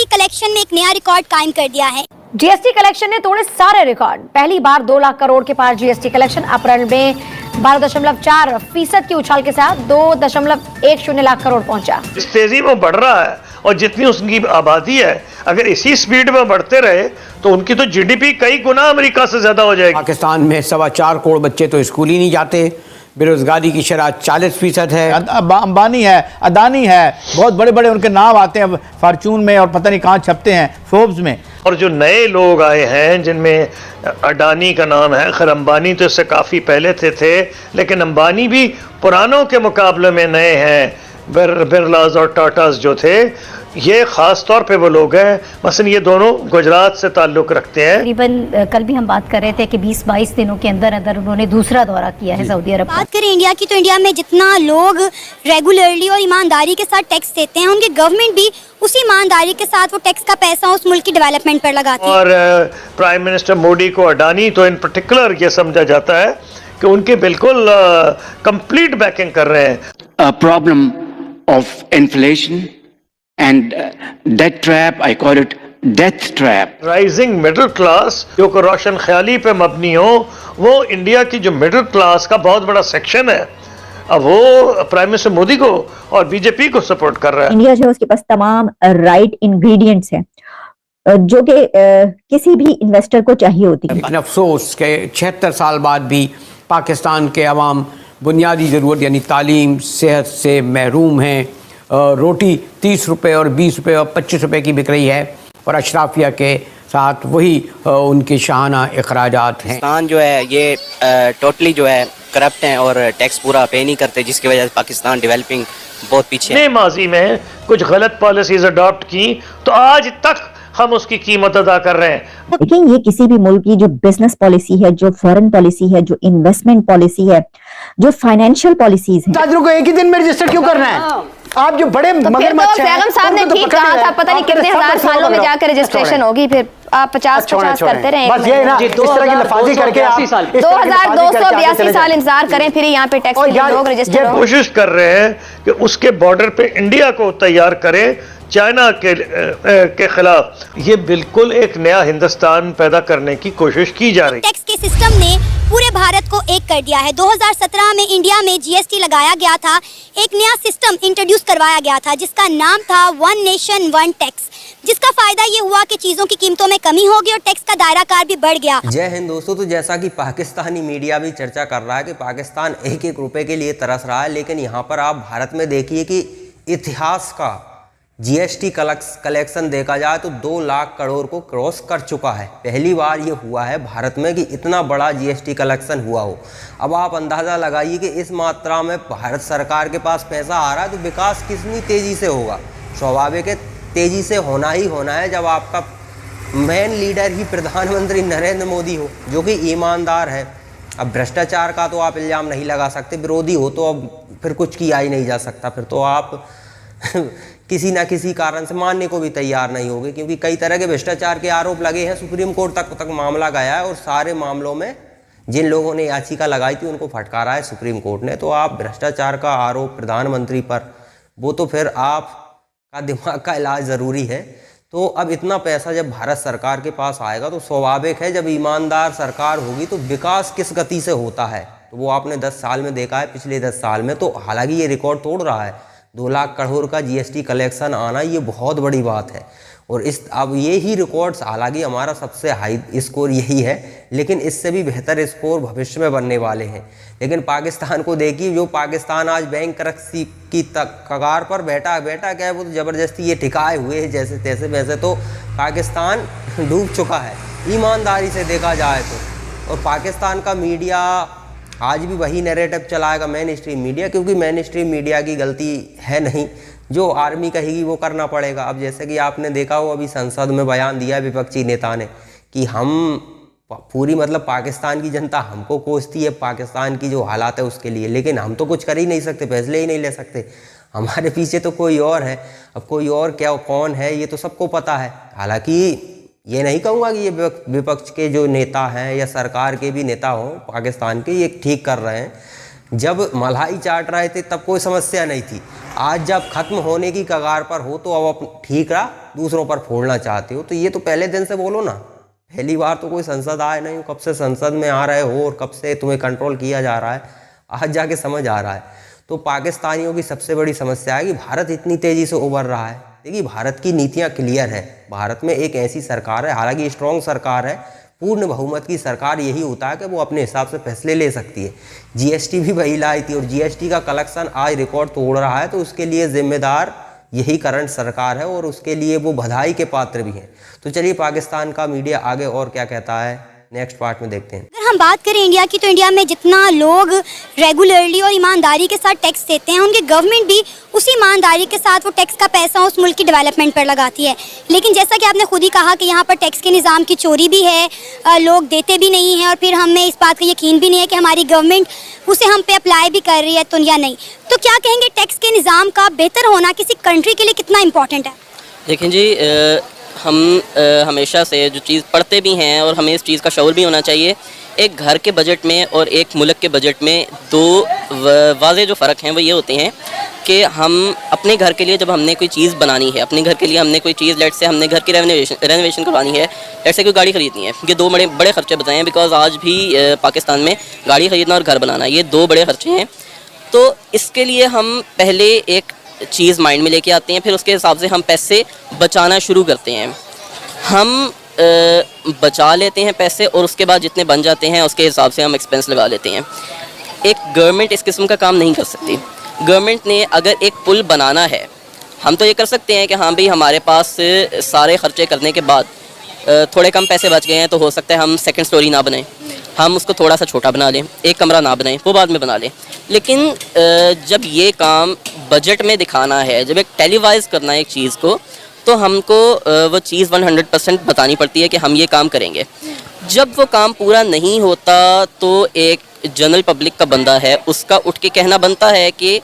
GST collection में एक नया रिकॉर्ड कायम कर दिया है। जीएसटी कलेक्शन ने तोड़े सारे रिकॉर्ड। पहली बार 2 लाख करोड़ के पार जीएसटी कलेक्शन। अप्रैल में 12.4% की उछाल के साथ 2.10 लाख करोड़ पहुंचा। इस तेजी में बढ़ रहा है और जितनी उसकी आबादी है, अगर इसी स्पीड में बढ़ते रहे तो उनकी तो जीडीपी कई गुना अमेरिका से ज्यादा हो जाएगी। पाकिस्तान में 4.25 करोड़ बच्चे तो स्कूल ही नहीं जाते। बेरोजगारी की शरह 40% है। अंबानी है, अदानी है, बहुत बड़े बड़े उनके नाम आते हैं फॉर्चून में और पता नहीं कहाँ छपते हैं, फोर्ब्स में। और जो नए लोग आए हैं जिनमें अडानी का नाम है, खैर अंबानी तो इससे काफ़ी पहले थे, लेकिन अंबानी भी पुरानों के मुकाबले में नए हैं। बिरलाज और टाटास जो थे, ये ख़ास तौर पे वो लोग हैं, मसलन ये दोनों गुजरात से ताल्लुक़ रखते हैं। तकरीबन कल भी हम बात कर रहे थे कि 20-22 दिनों के अंदर अंदर उन्होंने दूसरा दौरा किया है सऊदी अरब। बात करें इंडिया की, तो इंडिया में जितना लोग रेगुलरली और ईमानदारी के साथ टैक्स देते हैं, उनकी गवर्नमेंट भी उसी ईमानदारी के साथ वो टैक्स का पैसा उस मुल्क की डेवलपमेंट पर लगाती है। और प्राइम मिनिस्टर मोदी को, अडानी तो इन पर्टिकुलर ये समझा जाता है कि उनके बिल्कुल कंप्लीट बैकिंग कर रहे हैं। Problem of inflation and debt trap, I call it death trap. Rising middle class जो को रोशन ख्याली पे मबनी हो, वो इंडिया की जो मिडिल क्लास का बहुत बड़ा सेक्शन है, अब वो प्राइम मिनिस्टर मोदी को और बीजेपी को सपोर्ट कर रहा है। इंडिया जो है उसके पास तमाम राइट इंग्रेडिएंट्स हैं जो कि किसी भी इन्वेस्टर को चाहिए होती है। लेकिन अफसोस के 76 साल बाद भी पाकिस्तान के अवाम बुनियादी ज़रूरत यानी तालीम, सेहत से महरूम हैं। रोटी 30 रुपये और 20 रुपये और 25 रुपये की बिक रही है और अशराफिया के साथ वही उनके शाहाना अखराजात हैं। पाकिस्तान जो है ये टोटली जो है करप्ट हैं और टैक्स पूरा पे नहीं करते, जिसकी वजह से पाकिस्तान डेवलपिंग बहुत पीछे है। माजी में कुछ गलत पॉलिसीज अडॉप्ट की तो आज तक हम उसकी कीमत अदा कर रहे हैं। लेकिन ये किसी भी मुल्क की जो बिजनेस पॉलिसी है, जो फॉरेन पॉलिसी है, जो इन्वेस्टमेंट पॉलिसी है, जो फाइनेंशियल पॉलिसीज हैं। ताजरों को एक ही दिन में रजिस्टर क्यों करना है? आप जो बड़े मगरमच्छ हैं, सैगम साहब ने ठीक कहा था, पता नहीं कितने हजार सालों में जाकर रजिस्ट्रेशन होगी, फिर आप 50 करते रहे। बस ये ना, इस तरह की लफाजी करके आप 2282 साल इंतजार करें, फिर यहाँ पे टैक्स के लोग रजिस्टर हो। कोशिश कर रहे हैं कि उसके बॉर्डर पे इंडिया को तैयार करें चाइना के खिलाफ। ये बिल्कुल एक नया हिंदुस्तान पैदा करने की कोशिश की जा रही है। टैक्स के सिस्टम ने पूरे भारत को एक कर दिया है। 2017 में इंडिया में जीएसटी लगाया गया था, एक नया सिस्टम इंट्रोड्यूस करवाया गया था जिसका नाम था वन नेशन वन टैक्स, जिसका फायदा ये हुआ कि चीजों की कीमतों में कमी होगी और टैक्स का दायरा कार भी बढ़ गया। जय हिंद दोस्तों। तो जैसा कि पाकिस्तानी मीडिया भी चर्चा कर रहा है कि पाकिस्तान एक एक रुपए के लिए तरस रहा है, लेकिन यहाँ पर आप भारत में देखिए कि इतिहास का जीएसटी कलेक्शन देखा जाए तो 2 लाख करोड़ को क्रॉस कर चुका है। पहली बार ये हुआ है भारत में कि इतना बड़ा जीएसटी कलेक्शन हुआ हो। अब आप अंदाज़ा लगाइए कि इस मात्रा में भारत सरकार के पास पैसा आ रहा है तो विकास कितनी तेज़ी से होगा। स्वाभाविक है तेज़ी से होना ही होना है जब आपका मेन लीडर ही प्रधानमंत्री नरेंद्र मोदी हो, जो कि ईमानदार है। अब भ्रष्टाचार का तो आप इल्ज़ाम नहीं लगा सकते, विरोधी हो तो अब फिर कुछ किया ही नहीं जा सकता, फिर तो आप किसी ना किसी कारण से मानने को भी तैयार नहीं होगे, क्योंकि कई तरह के भ्रष्टाचार के आरोप लगे हैं। सुप्रीम कोर्ट तक मामला गया है और सारे मामलों में जिन लोगों ने याचिका लगाई थी उनको फटकारा है सुप्रीम कोर्ट ने। तो आप भ्रष्टाचार का आरोप प्रधानमंत्री पर, वो तो फिर आपका दिमाग का इलाज ज़रूरी है। तो अब इतना पैसा जब भारत सरकार के पास आएगा तो स्वाभाविक है जब ईमानदार सरकार होगी तो विकास किस गति से होता है तो वो आपने 10 साल में देखा है। पिछले 10 साल में तो हालांकि ये रिकॉर्ड तोड़ रहा है, 2 लाख करोड़ का जीएसटी कलेक्शन आना ये बहुत बड़ी बात है। और अब ये ही रिकॉर्ड्स, हालांकि हमारा सबसे हाई स्कोर यही है, लेकिन इससे भी बेहतर स्कोर भविष्य में बनने वाले हैं। लेकिन पाकिस्तान को देखिए, जो पाकिस्तान आज बैंक करप्सी की कगार पर बैठा क्या है, वो तो ज़बरदस्ती ये ठिकाए हुए है जैसे तैसे। वैसे तो पाकिस्तान डूब चुका है ईमानदारी से देखा जाए तो। और पाकिस्तान का मीडिया आज भी वही नैरेटिव चलाएगा, मेन स्ट्रीम मीडिया, क्योंकि मेन स्ट्रीम मीडिया की गलती है नहीं, जो आर्मी कहेगी वो करना पड़ेगा। अब जैसे कि आपने देखा हो अभी संसद में बयान दिया है विपक्षी नेता ने कि हम पूरी मतलब पाकिस्तान की जनता हमको कोसती है पाकिस्तान की जो हालात है उसके लिए, लेकिन हम तो कुछ कर ही नहीं सकते, फैसले ही नहीं ले सकते। हमारे पीछे तो कोई और है। अब कोई और क्या कौन है ये तो सबको पता है। हालांकि ये नहीं कहूँगा कि ये विपक्ष के जो नेता हैं या सरकार के भी नेता हों पाकिस्तान के, ये ठीक कर रहे हैं। जब मलाई चाट रहे थे तब कोई समस्या नहीं थी। आज जब खत्म होने की कगार पर हो तो अब ठीक रहा, दूसरों पर फोड़ना चाहते हो। तो ये तो पहले दिन से बोलो ना, पहली बार तो कोई संसद आए नहीं हो, कब से संसद में आ रहे हो और कब से तुम्हें कंट्रोल किया जा रहा है, आज जाके समझ आ रहा है। तो पाकिस्तानियों की सबसे बड़ी समस्या है कि भारत इतनी तेज़ी से उभर रहा है। देखिए भारत की नीतियाँ क्लियर है, भारत में एक ऐसी सरकार है, हालांकि स्ट्रॉन्ग सरकार है, पूर्ण बहुमत की सरकार यही होता है कि वो अपने हिसाब से फैसले ले सकती है। जीएसटी भी वही लाई थी और जीएसटी का कलेक्शन आज रिकॉर्ड तोड़ रहा है, तो उसके लिए जिम्मेदार यही करंट सरकार है और उसके लिए वो बधाई के पात्र भी हैं। तो चलिए पाकिस्तान का मीडिया आगे और क्या कहता है नेक्स्ट पार्ट में देखते हैं। अगर हम बात करें इंडिया की, तो इंडिया में जितना लोग रेगुलरली और ईमानदारी के साथ टैक्स देते हैं, उनकी गवर्नमेंट भी उसी ईमानदारी के साथ वो टैक्स का पैसा उस मुल्क की डेवलपमेंट पर लगाती है। लेकिन जैसा कि आपने खुद ही कहा कि यहाँ पर टैक्स के निज़ाम की चोरी भी है, लोग देते भी नहीं हैं और फिर हमें इस बात का यकीन भी नहीं है कि हमारी गवर्नमेंट उसे हम पे अप्लाई भी कर रही है तो या नहीं। तो क्या कहेंगे टैक्स के निज़ाम का बेहतर होना किसी कंट्री के लिए कितना इंपॉर्टेंट है? देखें जी, हम हमेशा से जो चीज़ पढ़ते भी हैं और हमें इस चीज़ का शऊर भी होना चाहिए, एक घर के बजट में और एक मुल्क के बजट में दो वाज़े जो फ़र्क हैं वो ये होते हैं कि हम अपने घर के लिए जब हमने कोई चीज़ बनानी है, अपने घर के लिए हमने कोई चीज़, लेट से हमने घर की रेनोवेशन करवानी है, लेट से कोई गाड़ी ख़रीदनी है, ये दो बड़े खर्चे बताए हैं। बिकॉज आज भी पाकिस्तान में गाड़ी ख़रीदना और घर बनाना ये दो बड़े खर्चे हैं। तो इसके लिए हम पहले एक चीज़ माइंड में लेके आते हैं, फिर उसके हिसाब से हम पैसे बचाना शुरू करते हैं। हम बचा लेते हैं पैसे और उसके बाद जितने बन जाते हैं उसके हिसाब से हम एक्सपेंस लगा लेते हैं। एक गवर्नमेंट इस किस्म का काम नहीं कर सकती। गवर्नमेंट ने अगर एक पुल बनाना है, हम तो ये कर सकते हैं कि हाँ भाई हमारे पास सारे खर्चे करने के बाद थोड़े कम पैसे बच गए हैं तो हो सकता है हम सेकंड स्टोरी ना बनाएं, हम उसको थोड़ा सा छोटा बना लें, एक कमरा ना बनाएं, वो बाद में बना लें। लेकिन जब ये काम बजट में दिखाना है, जब एक टेलीवाइज करना है एक चीज़ को, तो हमको वो चीज़ 100% बतानी पड़ती है कि हम ये काम करेंगे। जब वो काम पूरा नहीं होता तो एक जनरल पब्लिक का बंदा है, उसका उठ के कहना बनता है कि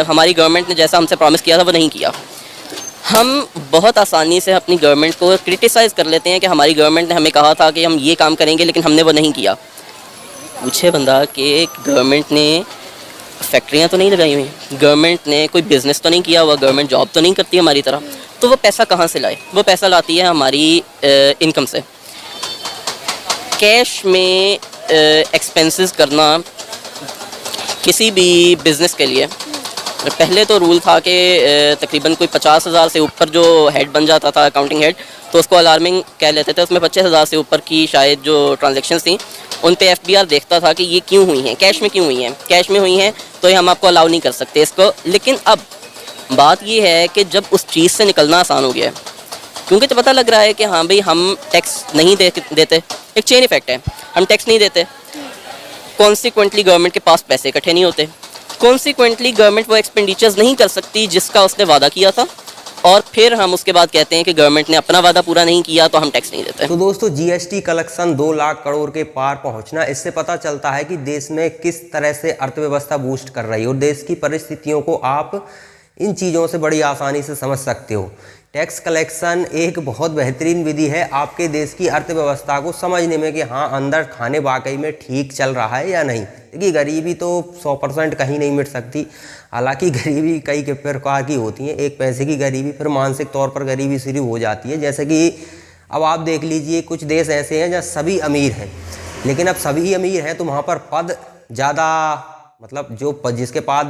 हमारी गवर्नमेंट ने जैसा हमसे प्रॉमिस किया था वो नहीं किया। हम बहुत आसानी से अपनी गवर्नमेंट को क्रिटिसाइज़ कर लेते हैं कि हमारी गवर्नमेंट ने हमें कहा था कि हम ये काम करेंगे लेकिन हमने वो नहीं किया। पूछे बंदा कि गवर्नमेंट ने फैक्ट्रियाँ तो नहीं लगाई हुई, गवर्नमेंट ने कोई बिज़नेस तो नहीं किया हुआ, गवर्नमेंट जॉब तो नहीं करती हमारी तरह, तो वो पैसा कहाँ से लाए? वो पैसा लाती है हमारी इनकम से। कैश में एक्सपेंसेस करना किसी भी बिज़नेस के लिए, पहले तो रूल था कि तकरीबन कोई 50,000 से ऊपर जो हेड बन जाता था अकाउंटिंग हेड, तो उसको अलार्मिंग कह लेते थे। उसमें 25,000 से ऊपर की शायद जो ट्रांजैक्शंस थी उन पे FBR देखता था कि ये क्यों हुई हैं, कैश में क्यों हुई हैं, कैश में हुई हैं तो ये हम आपको अलाउ नहीं कर सकते इसको। लेकिन अब बात ये है कि जब उस चीज़ से निकलना आसान हो गया है, क्योंकि तो पता लग रहा है कि हाँ भाई हम टैक्स नहीं देते, एक चेन इफेक्ट है, हम टैक्स नहीं देते, कॉन्सिक्वेंटली गवर्नमेंट के पास पैसे इकट्ठे नहीं होते, कॉन्सिक्वेंटली गवर्नमेंट वो एक्सपेंडिचर्स नहीं कर सकती जिसका उसने वादा किया था, और फिर हम उसके बाद कहते हैं कि गवर्नमेंट ने अपना वादा पूरा नहीं किया तो हम टैक्स नहीं देते। तो दोस्तों जीएसटी कलेक्शन 2 लाख करोड़ के पार पहुंचना, इससे पता चलता है कि देश में किस तरह से अर्थव्यवस्था बूस्ट कर रही है और देश की परिस्थितियों को आप इन चीज़ों से बड़ी आसानी से समझ सकते हो। टैक्स कलेक्शन एक बहुत बेहतरीन विधि है आपके देश की अर्थव्यवस्था को समझने में कि हाँ अंदर खाने वाकई में ठीक चल रहा है या नहीं। देखिए गरीबी तो 100% कहीं नहीं मिट सकती, हालांकि गरीबी कई प्रकार की होती है। एक पैसे की गरीबी, फिर मानसिक तौर पर गरीबी शुरू हो जाती है। जैसे कि अब आप देख लीजिए कुछ देश ऐसे हैं जहाँ सभी अमीर हैं, लेकिन अब सभी अमीर हैं तो वहाँ पर पद ज़्यादा, मतलब जो जिसके पास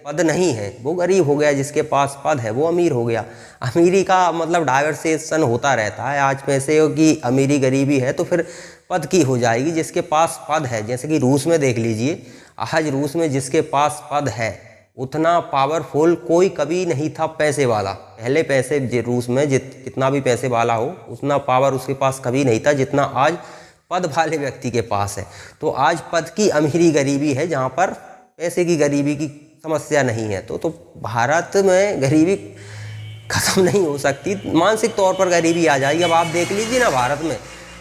पद नहीं है वो गरीब हो गया, जिसके पास पद है वो अमीर हो गया। अमीरी का मतलब डाइवर्सिएशन होता रहता है। आज पैसे की अमीरी गरीबी है तो फिर पद की हो जाएगी जिसके पास पद है। जैसे कि रूस में देख लीजिए, आज रूस में जिसके पास पद है उतना पावरफुल कोई कभी नहीं था पैसे वाला। पहले पैसे रूस में कितना भी पैसे वाला हो उतना पावर उसके पास कभी नहीं था जितना आज पद वाले व्यक्ति के पास है। तो आज पद की अमीरी गरीबी है जहाँ पर पैसे की गरीबी की समस्या नहीं है। तो भारत में गरीबी खत्म नहीं हो सकती, मानसिक तौर पर गरीबी आ जाएगी। अब आप देख लीजिए ना, भारत में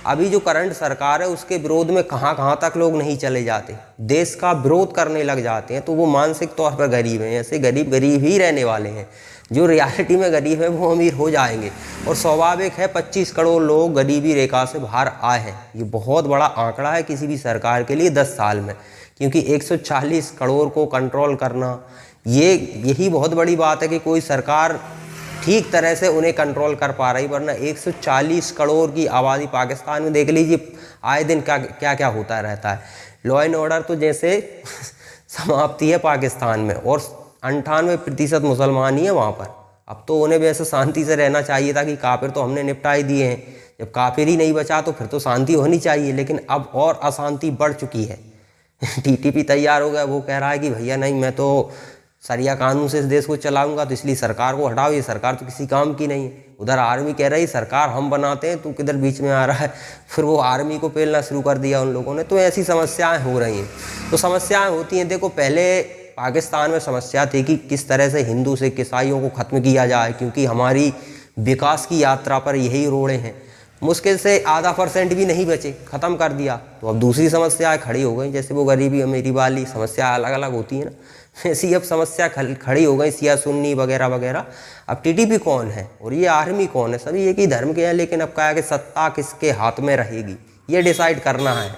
अभी जो करंट सरकार है उसके विरोध में कहाँ तक लोग नहीं चले जाते, देश का विरोध करने लग जाते हैं। तो वो मानसिक तौर पर गरीब हैं। ऐसे गरीब ही रहने वाले हैं। जो रियलिटी में गरीब है वो अमीर हो जाएंगे। और स्वाभाविक है 25 करोड़ लोग गरीबी रेखा से बाहर आए हैं। ये बहुत बड़ा आंकड़ा है किसी भी सरकार के लिए 10 साल में, क्योंकि 140 करोड़ को कंट्रोल करना, यही बहुत बड़ी बात है कि कोई सरकार ठीक तरह से उन्हें कंट्रोल कर पा रही, वरना 140 करोड़ की आबादी पाकिस्तान में देख लीजिए आए दिन क्या क्या होता रहता है। लॉ एंड ऑर्डर तो जैसे समाप्ति है पाकिस्तान में, और 98% मुसलमान ही है वहाँ पर। अब तो उन्हें वैसे शांति से रहना चाहिए था कि काफिर तो हमने निपटा ही दिए हैं, जब काफिर ही नहीं बचा तो फिर तो शांति होनी चाहिए, लेकिन अब और अशांति बढ़ चुकी है। टीटीपी तैयार हो गया, वो कह रहा है कि भैया नहीं, मैं तो सरिया कानून से इस देश को चलाऊंगा, तो इसलिए सरकार को हटाओ, ये सरकार तो किसी काम की नहीं है। उधर आर्मी कह रही सरकार हम बनाते हैं, तू किधर बीच में आ रहा है। फिर वो आर्मी को पेलना शुरू कर दिया उन लोगों ने। तो ऐसी समस्याएं हो रही हैं। तो समस्याएं होती हैं, देखो पहले पाकिस्तान में समस्या थी कि किस तरह से हिंदू सिख ईसाइयों को ख़त्म किया जाए, क्योंकि हमारी विकास की यात्रा पर यही रोड़े हैं। मुश्किल से आधा % भी नहीं बचे, ख़त्म कर दिया। तो अब दूसरी समस्याएं खड़ी हो गई, जैसे वो गरीबी अमीरी वाली समस्या अलग अलग होती है ना, ऐसी अब समस्या खड़ी हो गई, शिया सुन्नी वगैरह वगैरह। अब टीटीपी कौन है और ये आर्मी कौन है, सभी एक ही धर्म के हैं, लेकिन अब क्या है कि सत्ता किसके हाथ में रहेगी ये डिसाइड करना है।